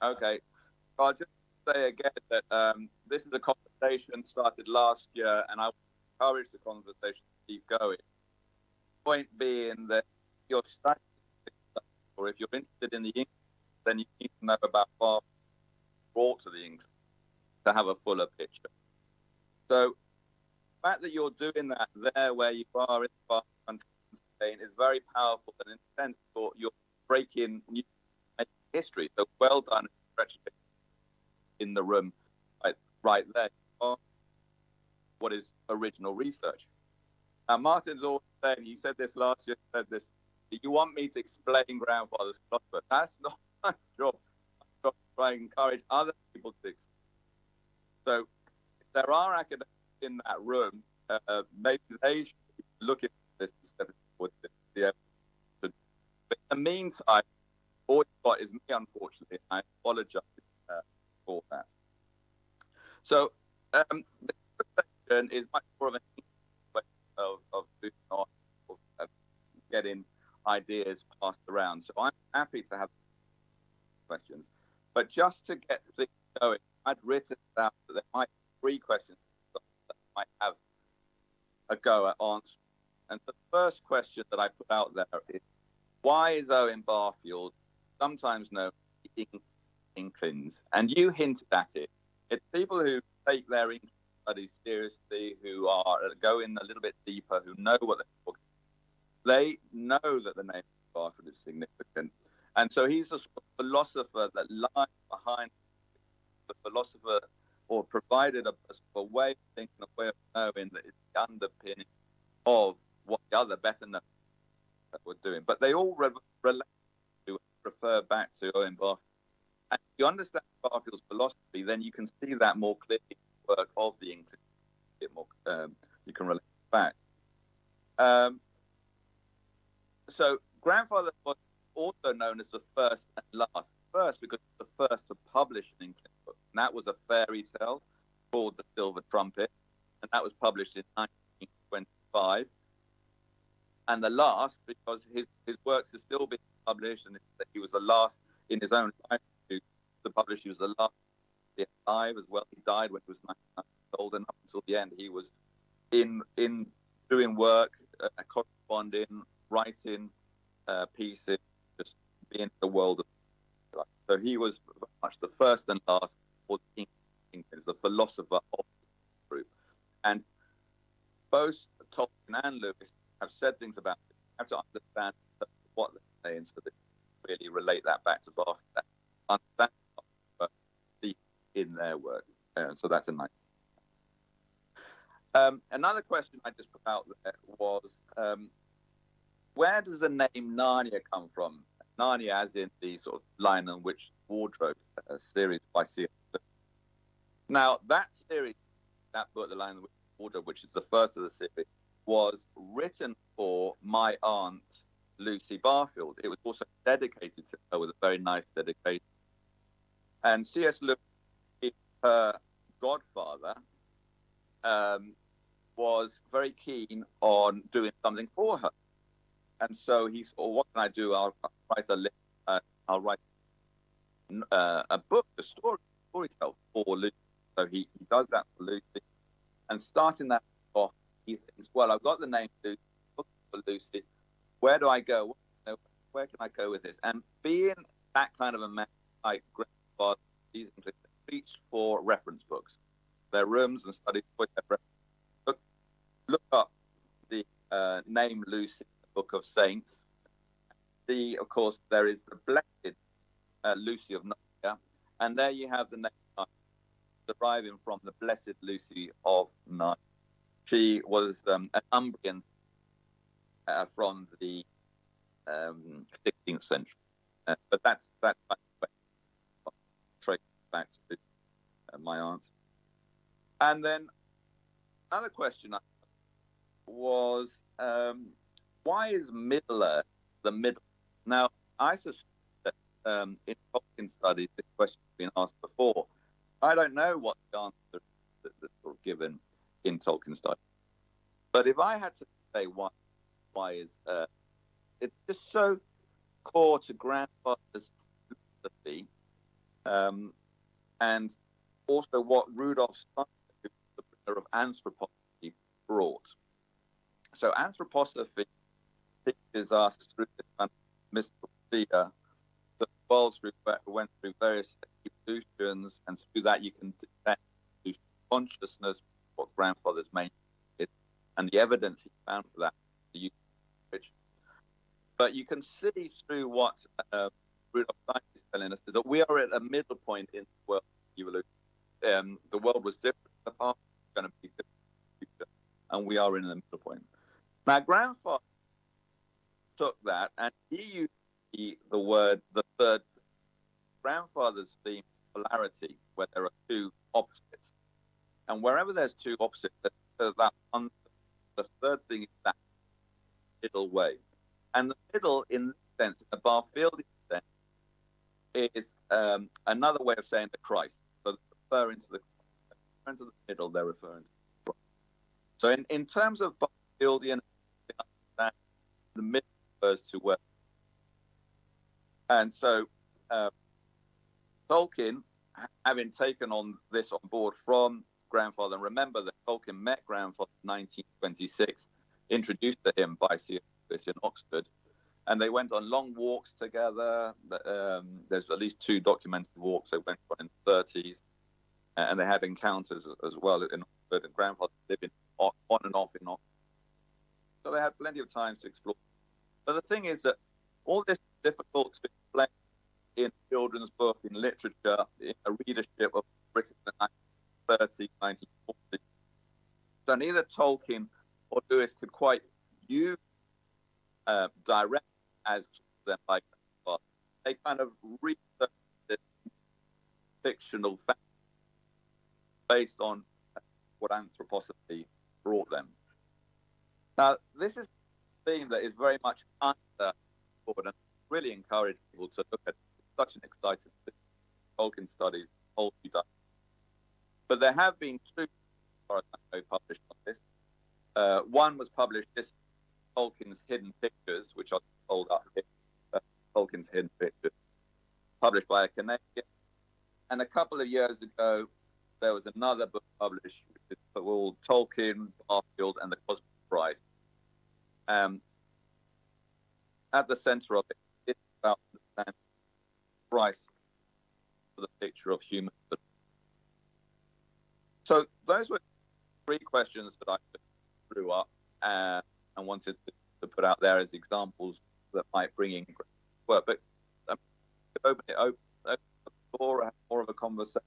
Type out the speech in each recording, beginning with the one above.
Okay. So I'll just say again that this is a conversation started last year, and I encourage the conversation to keep going. Point being that if you're studying, or if you're interested in the English, then you need to know about Barfield brought to the English to have a fuller picture. So the fact that you're doing that there where you are in the country is very powerful, and in a sense you're breaking new history. So well done in the room right there. What is original research? Now, Martin's always saying, he said this last year, said this, you want me to explain grandfather's philosopher. That's not my job. I'm trying to encourage other people to explain. So if there are academics in that room, maybe they should look at this instead of but in the meantime, all you've got is me, unfortunately. I apologize for that. So the question is much more of an of getting ideas passed around. So I'm happy to have questions. But just to get things going, I'd written out that there might be 3 questions that I might have a go at answering. And the first question that I put out there is, why is Owen Barfield sometimes known as Inklings? And you hinted at it. It's people who take their English studies seriously, who are going a little bit deeper, who know what they're talking about. They know that the name of Barfield is significant. And so he's a philosopher that lies behind the philosopher, or provided a way of thinking, a way of knowing that is the underpinning of what the other better know that we're doing. But they all relate to, refer back to Owen Barfield. And if you understand Barfield's philosophy, then you can see that more clearly in the work of the English. You can relate back. So grandfather was also known as the first and last. First because he was the first to publish an English book, and that was a fairy tale called The Silver Trumpet, and that was published in 1925. And the last because his works are still being published, and he was the last in his own life to publish. He was the last to be alive as well. He died when he was 99 years old, and up until the end he was in doing work, corresponding, writing pieces, just being in the world of life. So he was very much the first and last for the English, the philosopher of the group. And both Tolkien and Lewis have said things about it. You have to understand what they're saying so that you really relate that back to Barfield, understand in their work. So that's a nice. Another question I just put out there was, where does the name Narnia come from? Narnia as in the sort of Lion and Witch Wardrobe series by C.S. Lewis. Now, that series, that book, The Lion and the Witch Wardrobe, which is the first of the series, was written for my aunt, Lucy Barfield. It was also dedicated to her with a very nice dedication. And C.S. Lewis, her godfather, was very keen on doing something for her. And so he thought, what can I do? I'll write a list. I'll write a book, a storytell for Lucy. So he does that for Lucy. And starting that off, he thinks, well, I've got the name Lucy, book for Lucy. Where do I go? Where can I go with this? And being that kind of a man, like grandfather, these reach for reference books. Their rooms and studies with their reference. Look up the name Lucy, the Book of Saints. Of course, there is the blessed Lucy of Narnia, and there you have the name deriving from the blessed Lucy of Narnia. She was an Umbrian from the 16th century, but that's back to my aunt. And then another question was, why is Middle Earth the middle? Now, I suspect that in Tolkien studies, this question has been asked before. I don't know what the answer that's sort of given in Tolkien studies. But if I had to say why is it's just so core to grandfather's philosophy and also what Rudolf Steiner, the bringer of anthroposophy, brought. So anthroposophy teaches us through this kind of mystical fear that the world went through various evolutions, and through that you can detect consciousness, what grandfather's main is, and the evidence he found for that. But you can see through what Rudolf Steiner is telling us is that we are at a middle point in the world evolution. The world was different in the past, it's going to be different in the future, and we are in the middle point. Now, grandfather took that and he used the word the third. Grandfather's theme polarity, where there are two opposites, and wherever there's two opposites, there's that one. The third thing is that middle way, and the middle, in this sense, the Barfield sense, is another way of saying the Christ. So they're referring to the middle, they're referring to the Christ. So in terms of Barfieldian, the middle refers to where. And so Tolkien, having taken on this on board from grandfather, and remember that Tolkien met grandfather in 1926, introduced to him by C.S. Lewis in Oxford, and they went on long walks together. There's at least 2 documented walks they went on in the 30s, and they had encounters as well in Oxford, and grandfather lived on and off in Oxford. So they had plenty of time to explore. But the thing is that all this is difficult to explain in children's book, in literature, in a readership of Britain in the 1930s, 1940s. So neither Tolkien or Lewis could quite use direct as them like that. They kind of researched this fictional fact based on what anthroposophy brought them. Now, this is a theme that is very much underscored and really encourage people to look at. Such an exciting thing. Tolkien studies, but there have been 2, as far as I know, published on this. One was published this Tolkien's Hidden Pictures, which I'll hold up here. Tolkien's Hidden Pictures, published by a Canadian. And a couple of years ago, there was another book published, which is called Tolkien, Barfield, and the Cosmic Christ. At the center of it, it's about understanding Christ for the picture of human. So those were 3 questions that I threw up and wanted to put out there as examples that might bring in work. But open the floor, have more of a conversation.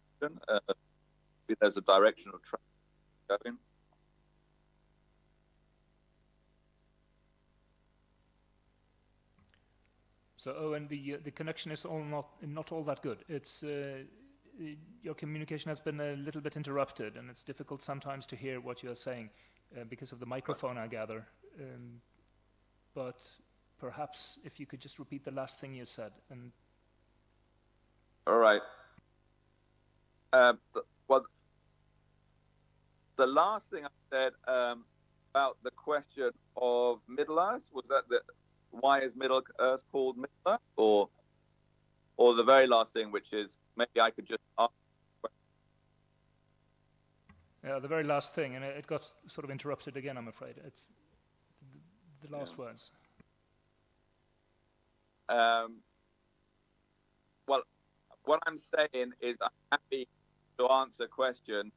If there's a direction of travel going. So Owen, the connection is not all that good. It's your communication has been a little bit interrupted, and it's difficult sometimes to hear what you are saying because of the microphone, I gather. But perhaps if you could just repeat the last thing you said. And all right. The last thing I said about the question of Middle Earth was that why is Middle Earth called Middle Earth, or the very last thing, which is maybe I could just ask. Yeah, the very last thing, and it got sort of interrupted again, I'm afraid. It's the last words. Well, what I'm saying is I'm happy to answer questions,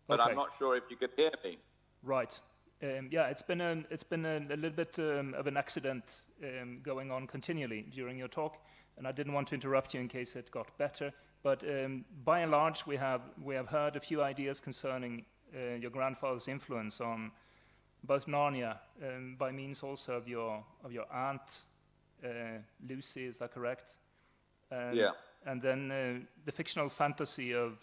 but okay. I'm not sure if you could hear me. Right. Yeah, it's been a little bit of an accident going on continually during your talk, and I didn't want to interrupt you in case it got better. But by and large, we have heard a few ideas concerning your grandfather's influence on both Narnia, by means also of your aunt Lucy. Is that correct? Yeah. And then the fictional fantasy of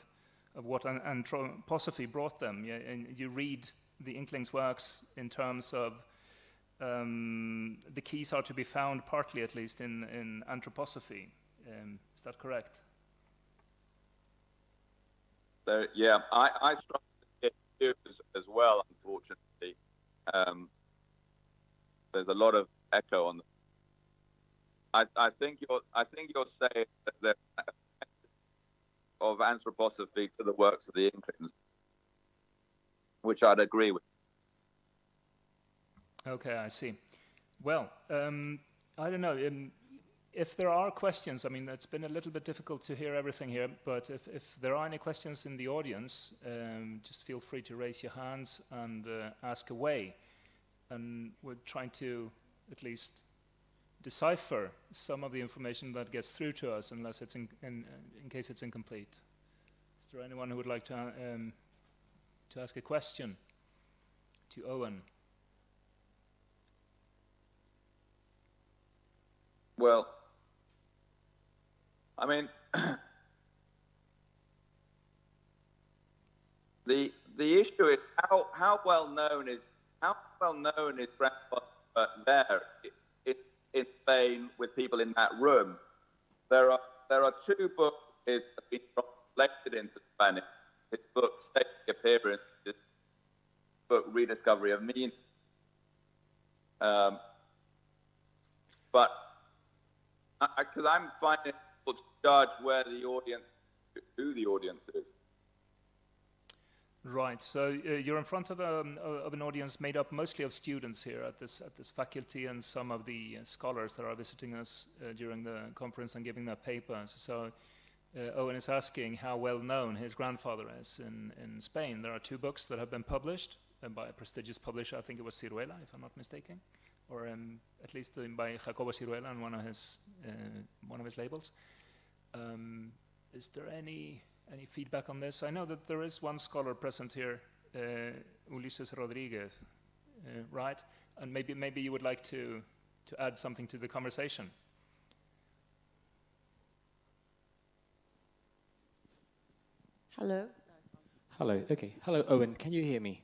what anthroposophy brought them. Yeah, and you read the Inklings' works in terms of the keys are to be found, partly at least, in anthroposophy. Is that correct? Yeah, I struggle with it as well, unfortunately. There's a lot of echo on I think you're saying that there's an of anthroposophy to the works of the Inklings, which I'd agree with. Okay, I see. Well, I don't know. If there are questions, I mean, it's been a little bit difficult to hear everything here, but if there are any questions in the audience, just feel free to raise your hands and ask away. And we're trying to at least decipher some of the information that gets through to us, unless it's in case it's incomplete. Is there anyone who would like to ask a question to Owen? Well, I mean, the issue is how well known is grandfather there in Spain with people in that room. There are two books that have been translated into Spanish. His book State Appearance, his book Rediscovery of Meaning. But because I'm finding it difficult to judge who the audience is. Right. So you're in front of an audience made up mostly of students here at this faculty, and some of the scholars that are visiting us during the conference and giving their papers. So Owen is asking how well known his grandfather is in Spain. There are two books that have been published by a prestigious publisher. I think it was Ciruela, if I'm not mistaken, or at least by Jacobo Ciruela on one of his labels. Is there any feedback on this? I know that there is one scholar present here, Ulises Rodriguez, right? And maybe you would like to add something to the conversation. Hello. Hello. Okay. Hello, Owen. Can you hear me?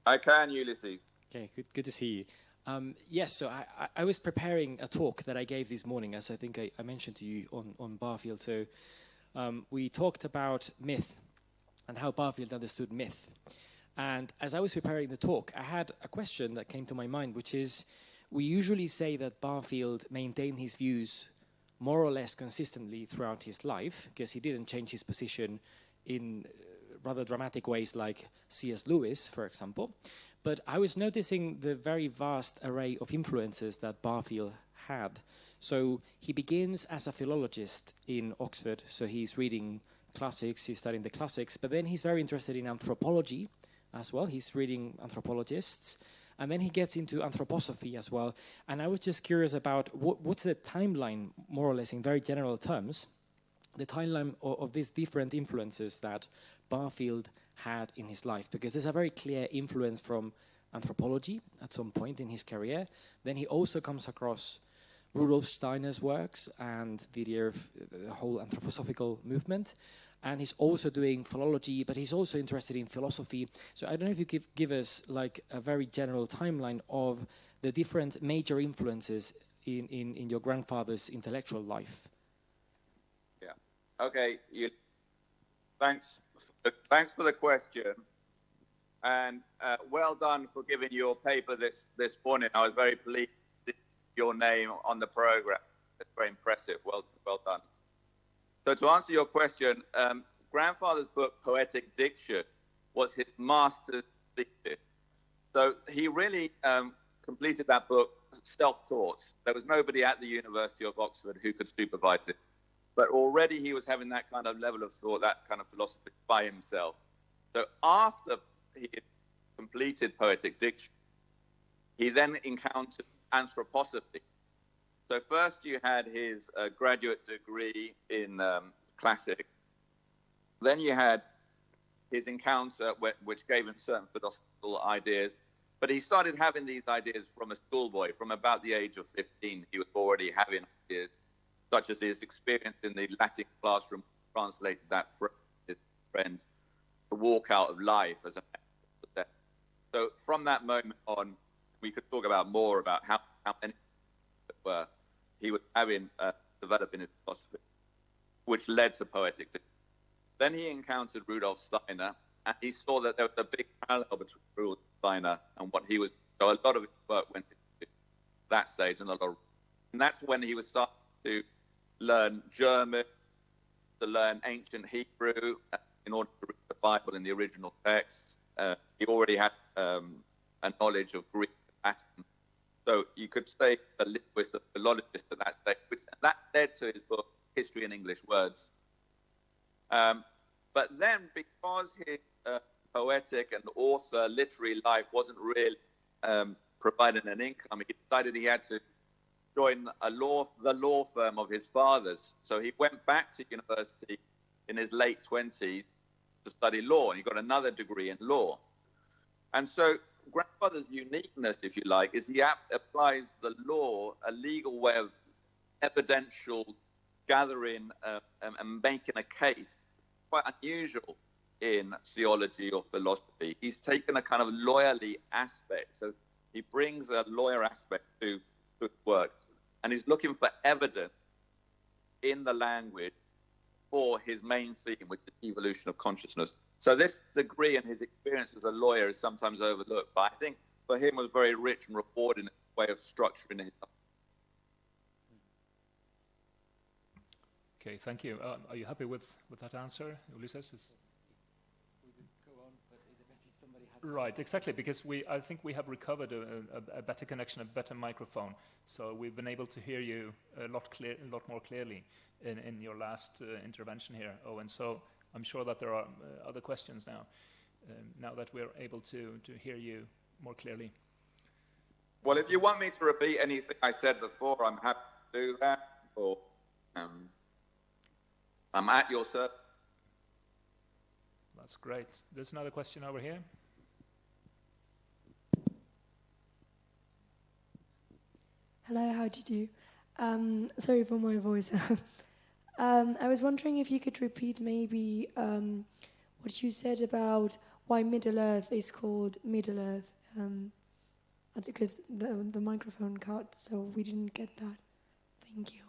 I can, Ulysses. Okay. Good to see you. Yes. So I was preparing a talk that I gave this morning, as I think I mentioned to you on Barfield. So we talked about myth and how Barfield understood myth. And as I was preparing the talk, I had a question that came to my mind, which is, we usually say that Barfield maintained his views more or less consistently throughout his life, because he didn't change his position in rather dramatic ways like C.S. Lewis, for example. But I was noticing the very vast array of influences that Barfield had. So he begins as a philologist in Oxford, so he's reading classics, he's studying the classics, but then he's very interested in anthropology as well. He's reading anthropologists, and then he gets into anthroposophy as well. And I was just curious about what's the timeline, more or less in very general terms, the timeline of these different influences that Barfield had in his life, because there's a very clear influence from anthropology at some point in his career. Then he also comes across Rudolf Steiner's works and the idea of the whole anthroposophical movement. And he's also doing philology, but he's also interested in philosophy. So I don't know if you could give us like a very general timeline of the different major influences in your grandfather's intellectual life. Yeah. Okay. Thanks for the question. And well done for giving your paper this morning. I was very pleased to see your name on the program. It's very impressive. Well done. So to answer your question, grandfather's book, Poetic Diction, was his master's thesis. So he really completed that book self-taught. There was nobody at the University of Oxford who could supervise it. But already he was having that kind of level of thought, that kind of philosophy by himself. So after he had completed Poetic Diction, he then encountered anthroposophy. So first you had his graduate degree in classics. Then you had his encounter, which gave him certain philosophical ideas. But he started having these ideas from a schoolboy. From about the age of 15, he was already having ideas, such as his experience in the Latin classroom, translated that from his friend, the walk out of life as a metaphor. So from that moment on, we could talk about more about how many were he was having developing his philosophy, which led to Poetic Diction. Then he encountered Rudolf Steiner, and he saw that there was a big parallel between Rudolf Steiner and what he was. So a lot of his work went into that stage, and a lot of And that's when he was starting to learn German, to learn ancient Hebrew in order to read the Bible in the original text. He already had a knowledge of Greek and Latin. So you could say a linguist, a philologist at that stage, which that led to his book, History in English Words. But then, because his poetic and author literary life wasn't really providing an income, he decided he had to join the law firm of his fathers. So he went back to university in his late 20s to study law, and he got another degree in law. And so grandfather's uniqueness, if you like, is he applies the law, a legal way of evidential gathering and making a case, quite unusual in theology or philosophy. He's taken a kind of lawyerly aspect. So he brings a lawyer aspect to his work, and he's looking for evidence in the language for his main theme, which is evolution of consciousness. So this degree and his experience as a lawyer is sometimes overlooked, but I think for him was very rich and rewarding in a way of structuring his life. Okay, thank you. Are you happy with that answer, Ulysses? Right, exactly, because I think we have recovered a better connection, a better microphone. So we've been able to hear you a lot more clearly in your last intervention here, Owen. So I'm sure that there are other questions now that we're able to hear you more clearly. Well, if you want me to repeat anything I said before, I'm happy to do that. Or I'm at your service. That's great. There's another question over here. Hello, how do you do? Sorry for my voice. I was wondering if you could repeat maybe what you said about why Middle Earth is called Middle Earth. That's because the microphone cut, so we didn't get that. Thank you.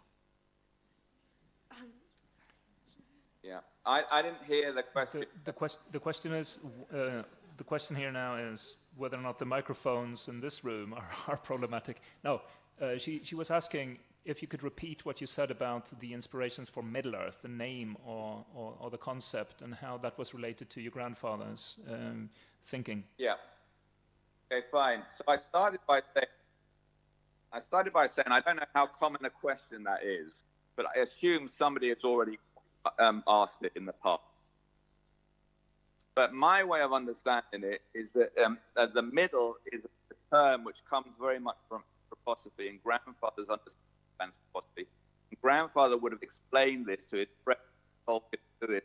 Yeah, I didn't hear the question. The question is, the question here now is whether or not the microphones in this room are problematic. No, she was asking if you could repeat what you said about the inspirations for Middle Earth, the name or the concept, and how that was related to your grandfather's thinking. Yeah. Okay, fine. So I started by saying I don't know how common a question that is, but I assume somebody has already asked it in the past. But my way of understanding it is that the middle is a term which comes very much from philosophy, and grandfather's understanding philosophy. And grandfather would have explained this to his friends, to the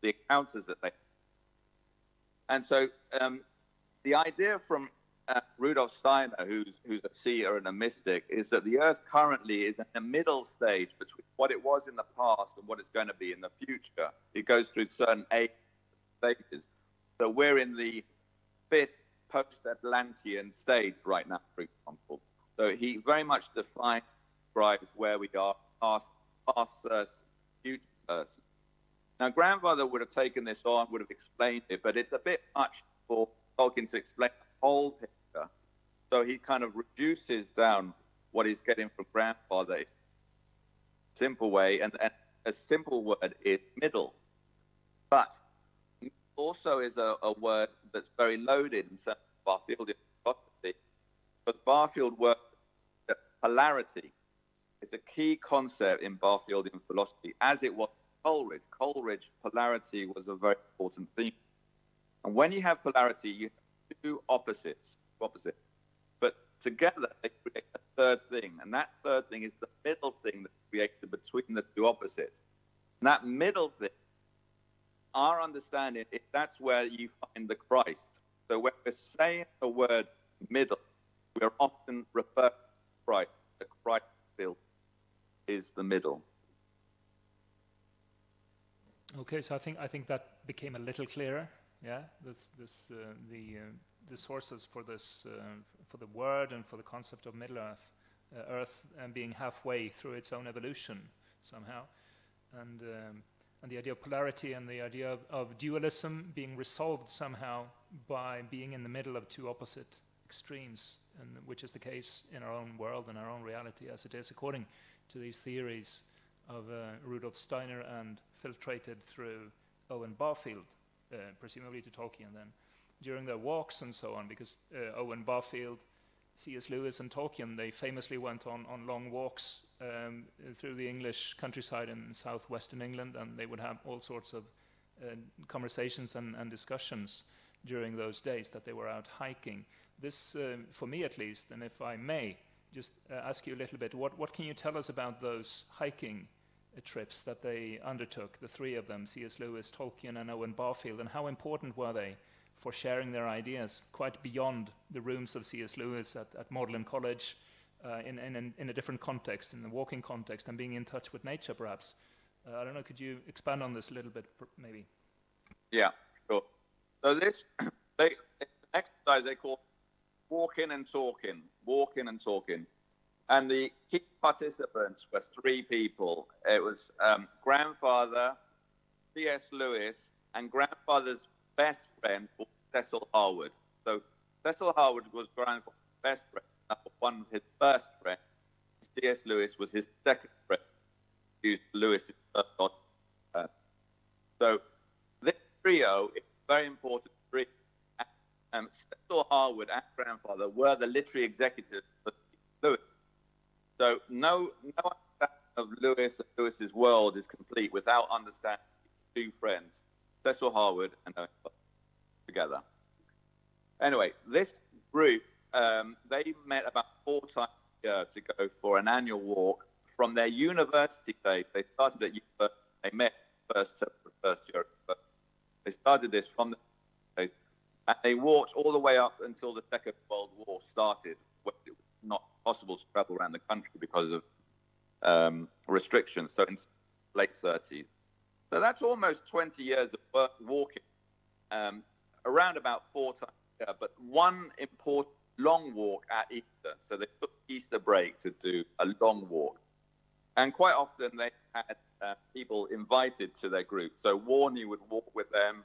encounters that they had. And so the idea from Rudolf Steiner, who's a seer and a mystic, is that the Earth currently is in a middle stage between what it was in the past and what it's going to be in the future. It goes through certain stages. So we're in the 5th post-Atlantean stage right now, for example. So he very much describes where we are, past Earth, future Earth. Now, grandfather would have taken this on, would have explained it, but it's a bit much for Tolkien to explain the whole picture. So he kind of reduces down what he's getting from grandfather in a simple way, and a simple word is middle. But also is a word that's very loaded in terms of Barfieldian philosophy. But Barfield works at polarity. It's a key concept in Barfieldian philosophy, as it was Coleridge. Coleridge, polarity was a very important theme. And when you have polarity, you have two opposites. But together, they create a third thing. And that third thing is the middle thing that's created between the two opposites. And that middle thing, our understanding is that's where you find the Christ. So when we're saying the word middle, we're often referring to Christ. The Christ field is the middle. Okay, so I think that became a little clearer. Yeah, the sources for this for the word and for the concept of Middle Earth, Earth being halfway through its own evolution somehow, and the idea of polarity and the idea of dualism being resolved somehow by being in the middle of two opposite extremes and which is the case in our own world and our own reality as it is according to these theories of Rudolf Steiner and filtrated through Owen Barfield, presumably to Tolkien then, during their walks and so on, because Owen Barfield, C.S. Lewis and Tolkien, they famously went on long walks through the English countryside in southwestern England, and they would have all sorts of conversations and discussions during those days that they were out hiking. This, for me at least, and if I may just ask you a little bit, what can you tell us about those hiking trips that they undertook, the three of them, C.S. Lewis, Tolkien and Owen Barfield, and how important were they for sharing their ideas quite beyond the rooms of C.S. Lewis at Magdalen College, in a different context, in the walking context, and being in touch with nature, perhaps? I don't know, could you expand on this a little bit, maybe? Yeah, sure. So this, it's an exercise they call walking and talking, walking and talking. And the key participants were three people. It was grandfather, C.S. Lewis, and grandfather's best friend, Cecil Harwood. So Cecil Harwood was grandfather's best friend, number one, his first friend. C.S. Lewis was his second friend. Used Lewis' first one. So this trio is a very important trio. Cecil Harwood and grandfather were the literary executives of Lewis. So no understanding of Lewis and Lewis's world is complete without understanding two friends, Cecil Harwood and Owen together. Anyway, this group, they met about 4 times a year to go for an annual walk from their university days. They started at university, they met first year. But they started this from the days, and they walked all the way up until the Second World War started, when it was not possible to travel around the country because of restrictions, so in late 30s. So that's almost 20 years of walking, around about 4 times a year, but one important long walk at Easter. So they took Easter break to do a long walk. And quite often they had people invited to their group. So Warney would walk with them.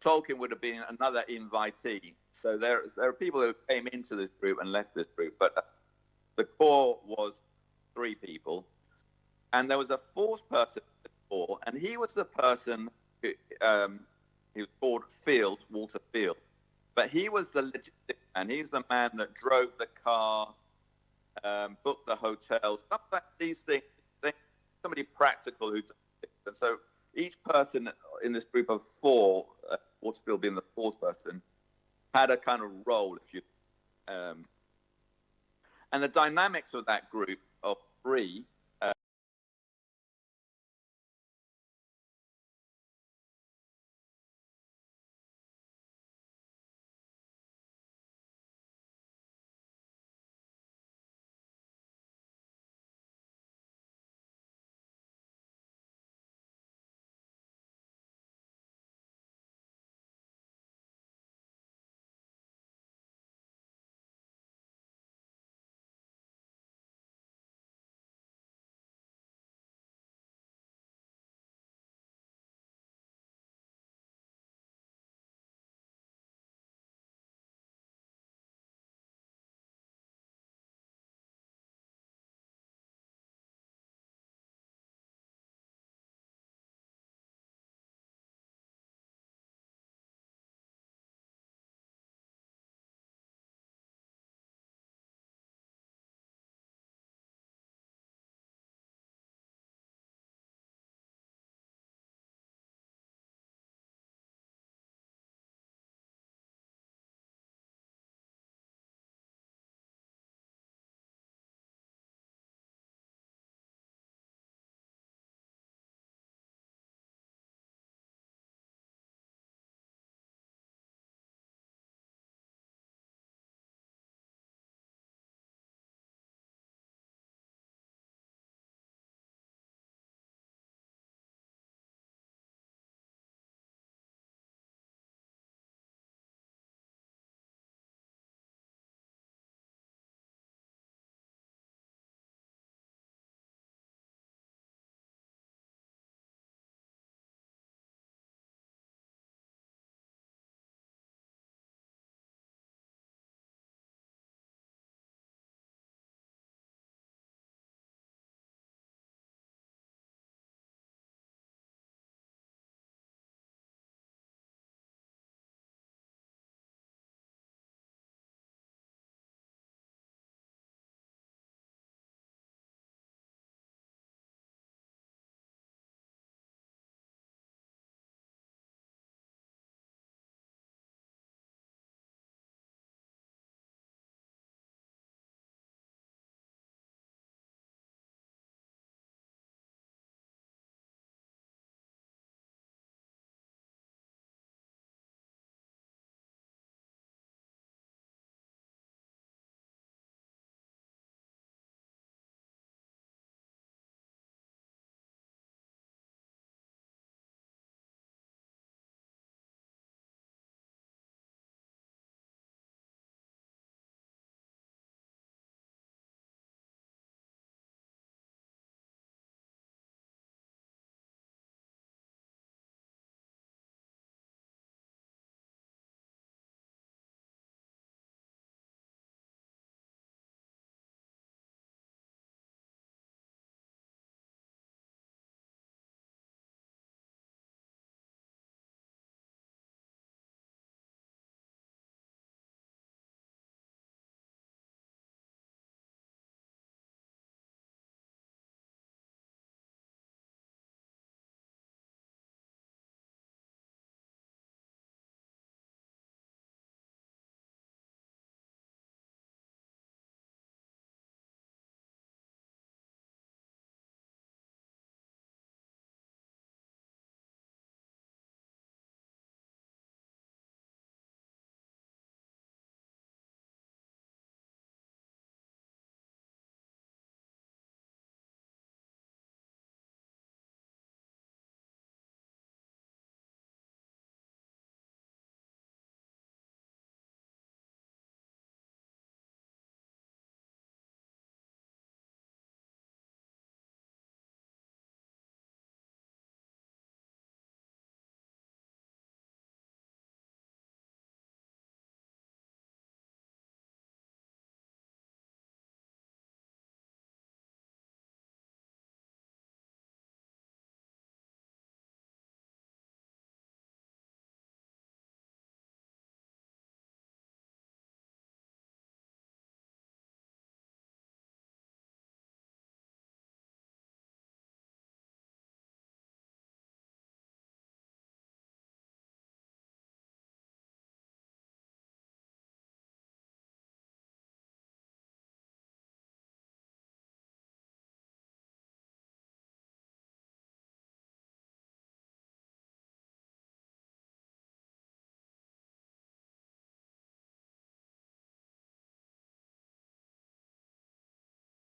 Tolkien would have been another invitee. So there are people who came into this group and left this group, but the core was 3 people. And there was a 4th person in the core, and he was the person who, he was called Field, Walter Field. But he was the logistic man. He's the man that drove the car, booked the hotel, stuff like these things, somebody practical who does it. And so each person in this group of 4, Waterfield being the 4th person, had a kind of role, if you. And the dynamics of that group of 3